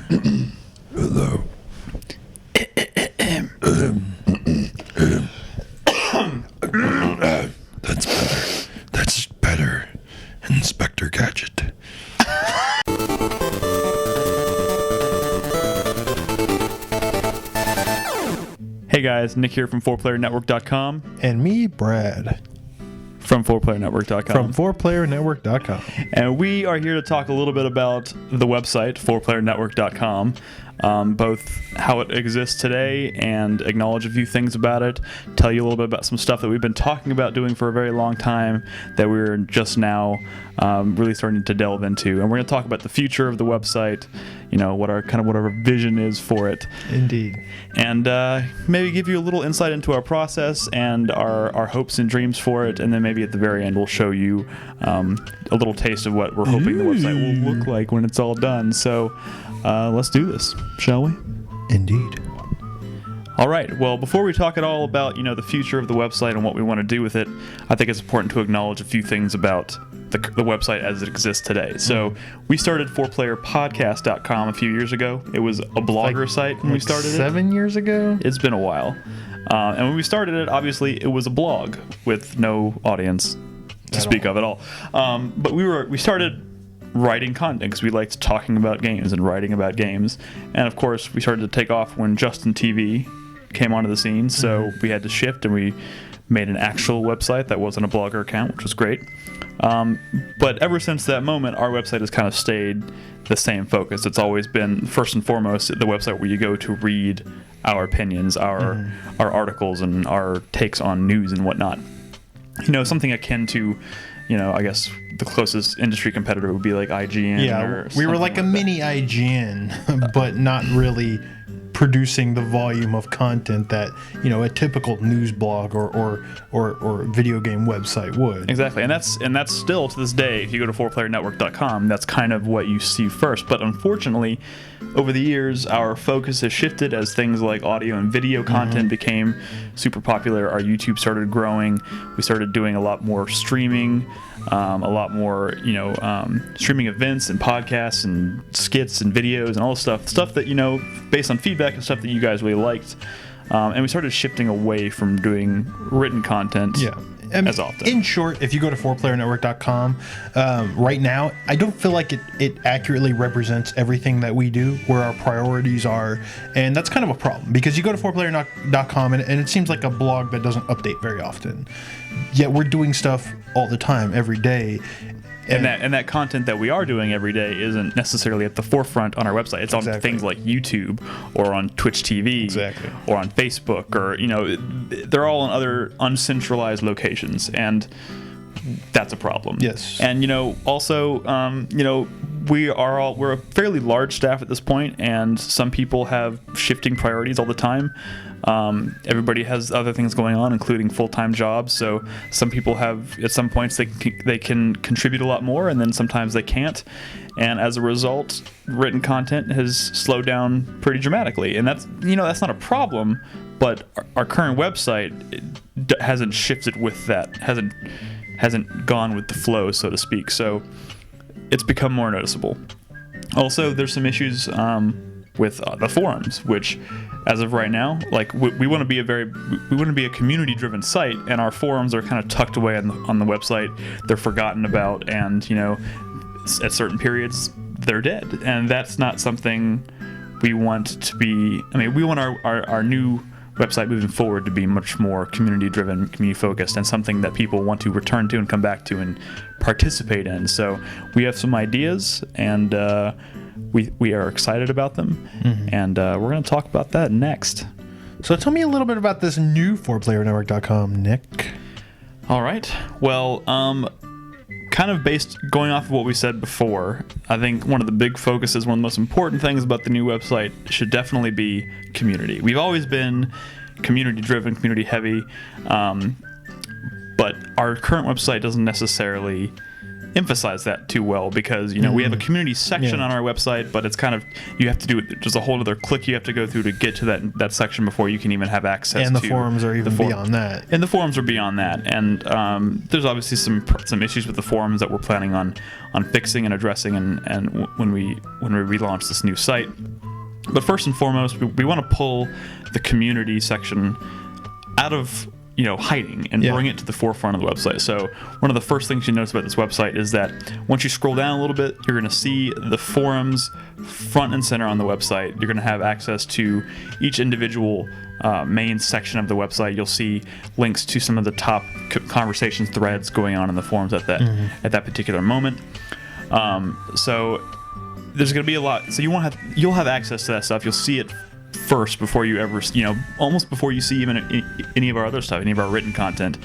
Hello. That's better. That's better. Inspector Gadget. Hey guys, Nick here from 4playernetwork.com. And me, Brad. From 4playernetwork.com. From 4playernetwork.com. And we are here to talk a little bit about the website, 4playernetwork.com. Both how it exists today and acknowledge a few things about it, tell you a little bit about some stuff that we've been talking about doing for a very long time that we're just now really starting to delve into. And we're going to talk about the future of the website, you know, what our vision is for it. Indeed. And maybe give you a little insight into our process and our hopes and dreams for it. And then maybe at the very end we'll show you a little taste of what we're hoping the website will look like when it's all done. So let's do this, shall we? Indeed. All right. Well, before we talk at all about, you know, the future of the website and what we want to do with it, I think it's important to acknowledge a few things about the website as it exists today. So we started 4playerpodcast.com a few years ago. It was a blogger site when we started 7 years ago? It's been a while. And when we started it, obviously, it was a blog with no audience to speak of at all. But we started writing content because we liked talking about games and writing about games. And of course, we started to take off when Justin TV came onto the scene. So we had to shift and we made an actual website that wasn't a blogger account, which was great. But ever since that moment, our website has kind of stayed the same focus. It's always been, first and foremost, the website where you go to read our opinions, our articles, and our takes on news and whatnot. You know, something akin to, you know, I guess the closest industry competitor would be like IGN. Yeah, we were like a mini IGN, but not really producing the volume of content that, you know, a typical news blog or video game website would. Exactly, and that's still to this day, if you go to 4playernetwork.com, that's kind of what you see first. But unfortunately, over the years, our focus has shifted as things like audio and video content became super popular. Our YouTube started growing. We started doing a lot more streaming, a lot more, you know, streaming events and podcasts and skits and videos and all this stuff that, you know, based on feedback and stuff that you guys really liked. And we started shifting away from doing written content as often. In short, if you go to 4playernetwork.com, right now, I don't feel like it accurately represents everything that we do, where our priorities are, and that's kind of a problem, because you go to 4playernetwork.com and it seems like a blog that doesn't update very often. Yet we're doing stuff all the time, every day. And that content that we are doing every day isn't necessarily at the forefront on our website. It's on things like YouTube or on Twitch TV or on Facebook, or, you know, they're all in other uncentralized locations, and that's a problem. Yes. And, you know, also, you know, we're a fairly large staff at this point, and some people have shifting priorities all the time. Everybody has other things going on, including full-time jobs. So some people have, at some points, they can contribute a lot more, and then sometimes they can't. And as a result, written content has slowed down pretty dramatically. And that's not a problem, but our current website hasn't shifted with that, hasn't gone with the flow, so to speak. So it's become more noticeable. Also, there's some issues with the forums, which, as of right now, like we want to be a community-driven site, and our forums are kind of tucked away on the website. They're forgotten about, and, you know, at certain periods they're dead, and that's not something we want to be. I mean, we want our new website moving forward to be much more community-driven, community-focused, and something that people want to return to and come back to and participate in. So we have some ideas, and we are excited about them, and we're going to talk about that next. So tell me a little bit about this new 4playernetwork.com, Nick. All right. Well, kind of going off of what we said before, I think one of the big focuses, one of the most important things about the new website should definitely be community. We've always been community-driven, community-heavy, but our current website doesn't necessarily emphasize that too well, because we have a community section on our website, but it's kind of, you have to do it. There's a whole other click you have to go through to get to that section before you can even have access. And the to forums are even beyond that. And the forums are beyond that. And there's obviously some issues with the forums that we're planning on fixing and addressing, and when we relaunch this new site. But first and foremost, we want to pull the community section out of hiding and bring it to the forefront of the website. So one of the first things you notice about this website is that once you scroll down a little bit, you're going to see the forums front and center on the website. You're going to have access to each individual main section of the website. You'll see links to some of the top conversations threads going on in the forums at that particular moment. So there's going to be a lot. So you'll have access to that stuff. You'll see it first before you ever, almost before you see even any of our other stuff, any of our written content,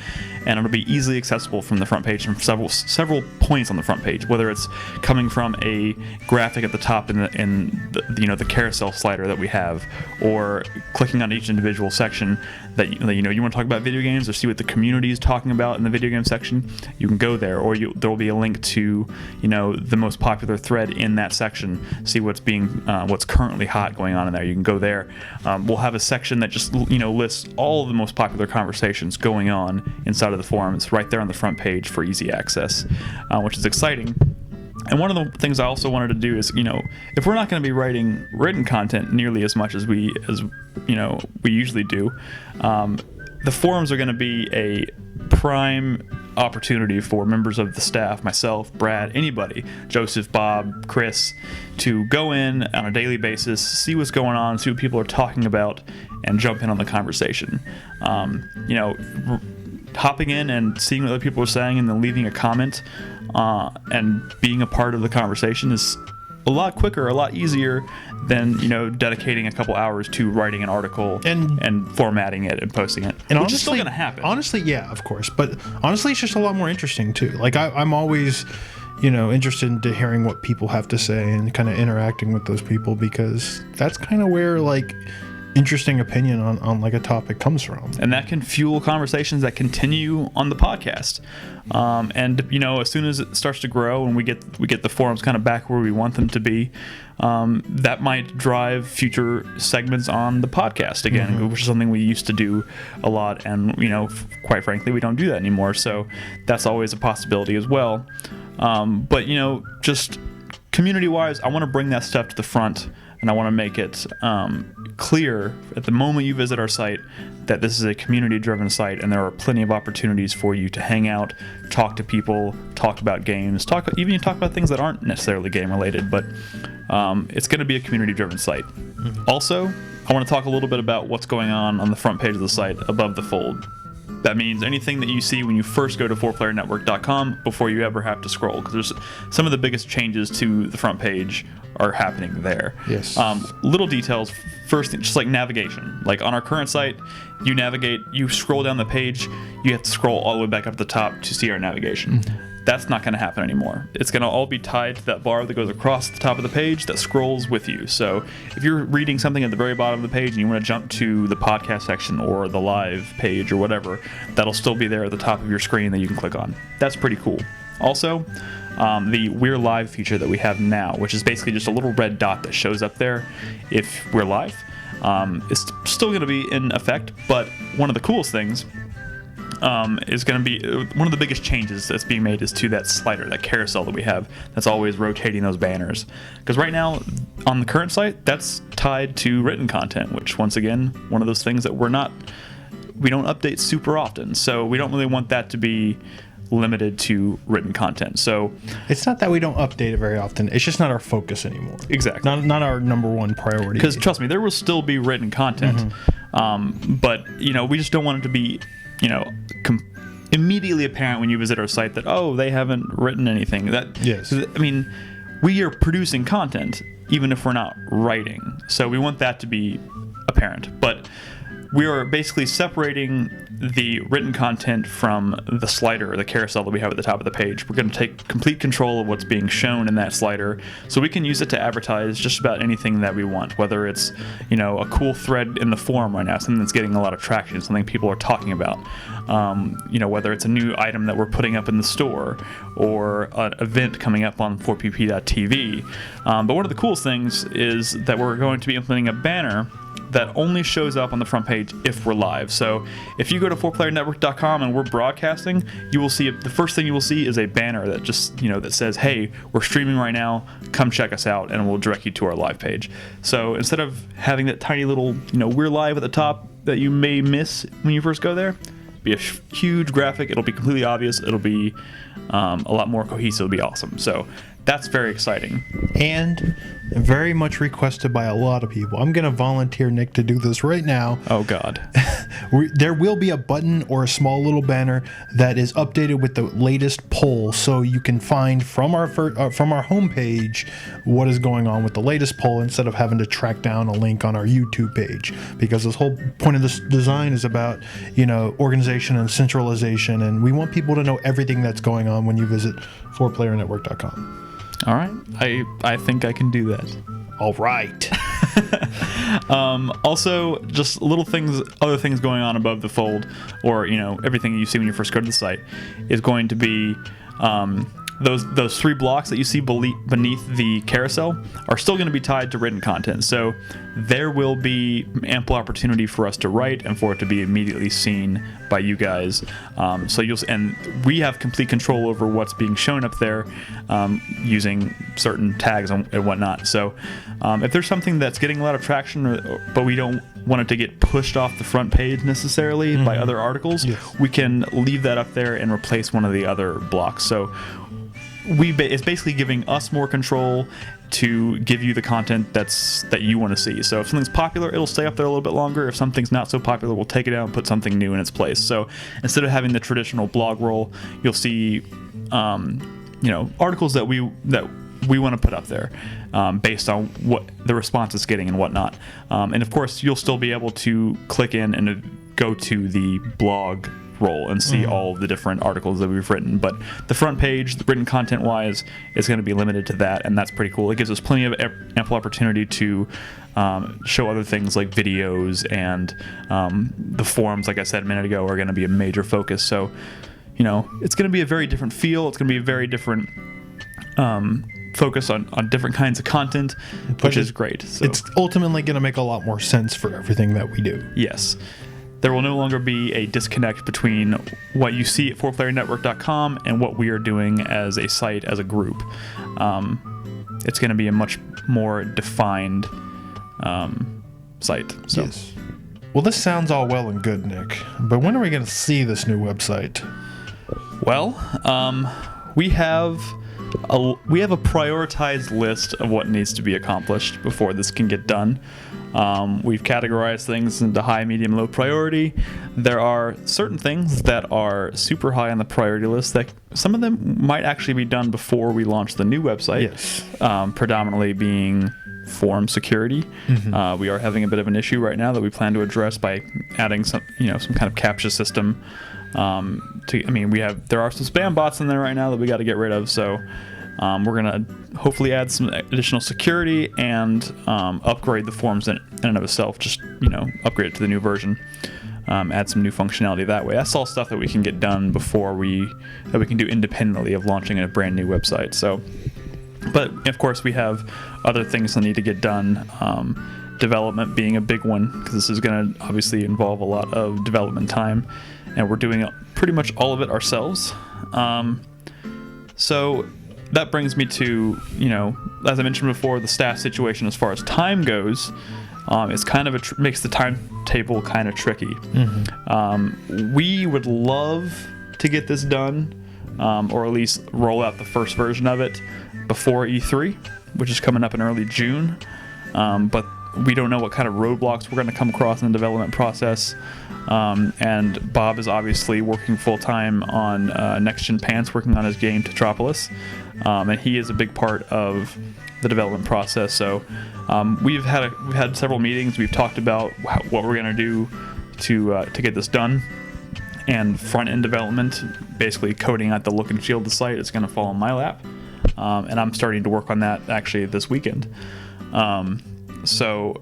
and it'll be easily accessible from the front page from several points on the front page, whether it's coming from a graphic at the top in the carousel slider that we have, or clicking on each individual section that you want to talk about video games or see what the community is talking about in the video game section. You can go there, or there will be a link to the most popular thread in that section, see what's currently hot going on in there. You can go there. We'll have a section that just lists all of the most popular conversations going on inside of the forums right there on the front page for easy access, which is exciting. And one of the things I also wanted to do is, if we're not going to be writing written content nearly as much as we usually do, the forums are going to be a prime opportunity for members of the staff, myself, Brad, anybody, Joseph, Bob, Chris, to go in on a daily basis, see what's going on, see what people are talking about, and jump in on the conversation. Hopping in and seeing what other people are saying and then leaving a comment and being a part of the conversation is a lot quicker, a lot easier than dedicating a couple hours to writing an article and formatting it and posting it, and which honestly, is still going to happen. Honestly, yeah, of course, but honestly, it's just a lot more interesting too. Like I'm always, interested in hearing what people have to say and kind of interacting with those people, because that's kind of where interesting opinion on like a topic comes from, and that can fuel conversations that continue on the podcast. And as soon as it starts to grow and we get the forums kind of back where we want them to be, that might drive future segments on the podcast again, which is something we used to do a lot, and quite frankly, we don't do that anymore. So that's always a possibility as well. But just community-wise, I want to bring that stuff to the front. And I want to make it clear at the moment you visit our site that this is a community-driven site, and there are plenty of opportunities for you to hang out, talk to people, talk about games, talk about things that aren't necessarily game-related, but it's going to be a community-driven site. Also, I want to talk a little bit about what's going on the front page of the site above the fold. That means anything that you see when you first go to 4playernetwork.com before you ever have to scroll, because there's some of the biggest changes to the front page are happening there. Yes. Little details. First, just like navigation. Like on our current site, you scroll down the page, you have to scroll all the way back up to the top to see our navigation. That's not going to happen anymore. It's going to all be tied to that bar that goes across the top of the page that scrolls with you. So if you're reading something at the very bottom of the page and you want to jump to the podcast section or the live page or whatever, that'll still be there at the top of your screen that you can click on. That's pretty cool. Also, the We're Live feature that we have now, which is basically just a little red dot that shows up there if we're live, is still going to be in effect, but one of the coolest things is going to be one of the biggest changes that's being made is to that slider, that carousel that we have that's always rotating those banners. Because right now on the current site, that's tied to written content, which once again, one of those things that we don't update super often. So we don't really want that to be limited to written content. So it's not that we don't update it very often. It's just not our focus anymore. Exactly. Not our number one priority. Because trust me, there will still be written content. But we just don't want it to be immediately apparent when you visit our site that, they haven't written anything. Yes. I mean, we are producing content even if we're not writing. So we want that to be apparent. But we are basically separating the written content from the slider or the carousel that we have at the top of the page. We're going to take complete control of what's being shown in that slider, so we can use it to advertise just about anything that we want, whether it's, a cool thread in the forum right now, something that's getting a lot of traction, something people are talking about, whether it's a new item that we're putting up in the store or an event coming up on 4pp.tv. But one of the coolest things is that we're going to be implementing a banner that only shows up on the front page if we're live. So if you go to 4playernetwork.com and we're broadcasting, you will see the first thing you will see is a banner that just that says, "Hey, we're streaming right now. Come check us out," and we'll direct you to our live page. So instead of having that tiny little "we're live" at the top that you may miss when you first go there, be a huge graphic. It'll be completely obvious. It'll be a lot more cohesive. It'll be awesome. So that's very exciting. And very much requested by a lot of people. I'm going to volunteer Nick to do this right now. Oh, God. There will be a button or a small little banner that is updated with the latest poll, so you can find from our homepage what is going on with the latest poll instead of having to track down a link on our YouTube page. Because this whole point of this design is about, organization and centralization, and we want people to know everything that's going on when you visit 4playernetwork.com. All right. I think I can do that. All right. Also, just other things going on above the fold, or everything you see when you first go to the site, is going to be those 3 blocks that you see beneath the carousel are still going to be tied to written content. So there will be ample opportunity for us to write and for it to be immediately seen by you guys. And we have complete control over what's being shown up there using certain tags and whatnot. So if there's something that's getting a lot of traction, but we don't want it to get pushed off the front page necessarily by other articles, we can leave that up there and replace one of the other blocks. So it's basically giving us more control to give you the content that you want to see. So if something's popular, it'll stay up there a little bit longer. If something's not so popular, we'll take it out and put something new in its place. So instead of having the traditional blog roll, you'll see articles that we want to put up there based on what the response is getting and whatnot. And of course, you'll still be able to click in and go to the blog roll and see all of the different articles that we've written. But the front page, the written content wise, is going to be limited to that, and that's pretty cool. It gives us plenty of ample opportunity to show other things like videos, and the forums, like I said a minute ago, are going to be a major focus. So it's going to be a very different feel. It's going to be a very different focus on different kinds of content, which is great. So it's ultimately going to make a lot more sense for everything that we do. Yes. There will no longer be a disconnect between what you see at 4playernetwork.com and what we are doing as a site, as a group. It's going to be a much more defined site. So. Yes. Well, this sounds all well and good, Nick, but when are we going to see this new website? Well, we have a prioritized list of what needs to be accomplished before this can get done. We've categorized things into high, medium, low priority. There are certain things that are super high on the priority list that some of them might actually be done before we launch the new website. Yes. Predominantly being forum security. We are having a bit of an issue right now that we plan to address by adding some kind of CAPTCHA system. There are some spam bots in there right now that we got to get rid of. So we're going to hopefully add some additional security and upgrade the forums in and of itself. Just, upgrade it to the new version. Add some new functionality that way. That's all stuff that we can get done that we can do independently of launching a brand new website. So, but of course we have other things that need to get done. Development being a big one, because this is going to obviously involve a lot of development time, and we're doing pretty much all of it ourselves. So that brings me to, as I mentioned before, the staff situation as far as time goes. It's kind of makes the timetable kind of tricky. We would love to get this done, or at least roll out the first version of it before E3, which is coming up in early June. But we don't know what kind of roadblocks we're going to come across in the development process. And Bob is obviously working full-time on Next Gen Pants, working on his game Tetropolis. And he is a big part of the development process. So we've had several meetings. We've talked about what we're going to do to get this done. and front end development, basically coding out the look and feel of the site, is going to fall on my lap. And I'm starting to work on that actually this weekend. So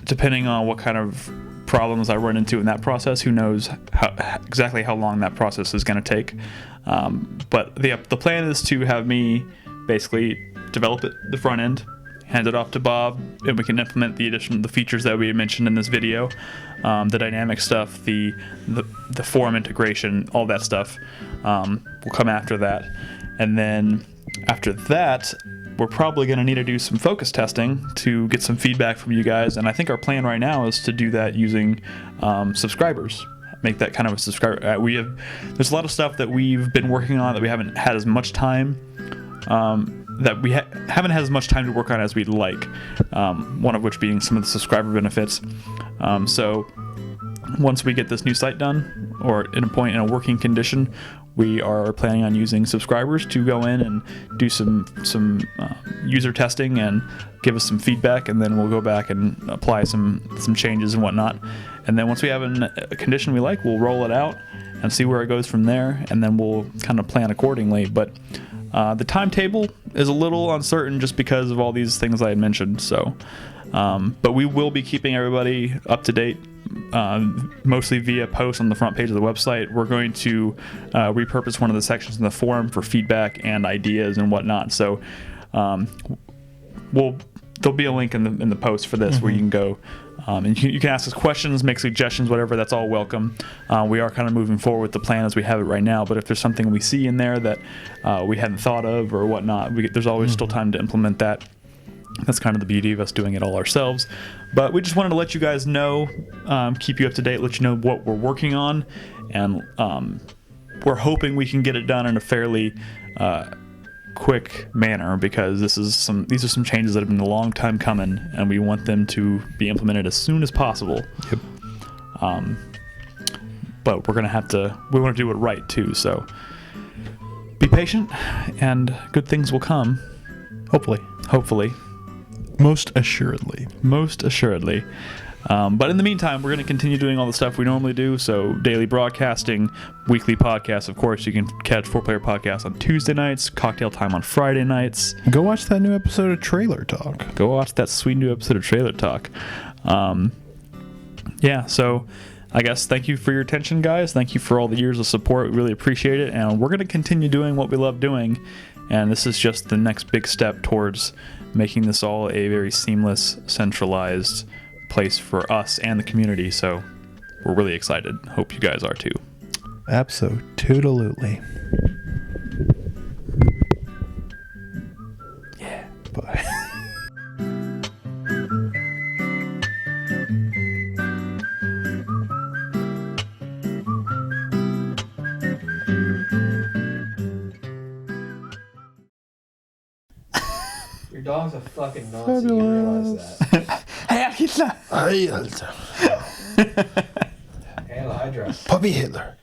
depending on what kind of problems I run into in that process, who knows exactly how long that process is going to take. But the plan is to have me basically develop the front end, hand it off to Bob, and we can implement the features that we mentioned in this video, the dynamic stuff, the form integration, all that stuff will come after that. And then after that, we're probably going to need to do some focus testing to get some feedback from you guys. And I think our plan right now is to do that using subscribers. Make that kind of a subscriber. There's a lot of stuff that we've been working on that we haven't had as much time. That we haven't had as much time to work on as we'd like. One of which being some of the subscriber benefits. So once we get this new site done, or in a working condition, we are planning on using subscribers to go in and do some user testing and give us some feedback, and then we'll go back and apply some changes and whatnot. And then once we have a condition we like, we'll roll it out and see where it goes from there, and then we'll kind of plan accordingly. But the timetable is a little uncertain just because of all these things I had mentioned. So, but we will be keeping everybody up to date, mostly via posts on the front page of the website. We're going to repurpose one of the sections in the forum for feedback and ideas and whatnot. So, there'll be a link in the post for this where you can go. And you can ask us questions, make suggestions, whatever. That's all welcome. We are kind of moving forward with the plan as we have it right now. But if there's something we see in there that we hadn't thought of or whatnot, there's always still time to implement that. That's kind of the beauty of us doing it all ourselves. But we just wanted to let you guys know, keep you up to date, let you know what we're working on. And we're hoping we can get it done in a fairly quick manner, because these are some changes that have been a long time coming, and we want them to be implemented as soon as possible. Yep. But we want to do it right too, so be patient and good things will come. Hopefully. Most assuredly. But in the meantime, we're going to continue doing all the stuff we normally do. So daily broadcasting, weekly podcasts. Of course, you can catch 4-Player Podcast on Tuesday nights, Cocktail Time on Friday nights. Go watch that new episode of Trailer Talk. Yeah, so I guess thank you for your attention, guys. Thank you for all the years of support. We really appreciate it. And we're going to continue doing what we love doing. And this is just the next big step towards making this all a very seamless, centralized place for us and the community. So we're really excited. Hope you guys are too. Absolutely. Yeah. Bye. Your dog's a fucking Nazi. You realize that? Heil Hitler. Hail Hydra. Puppy Hitler.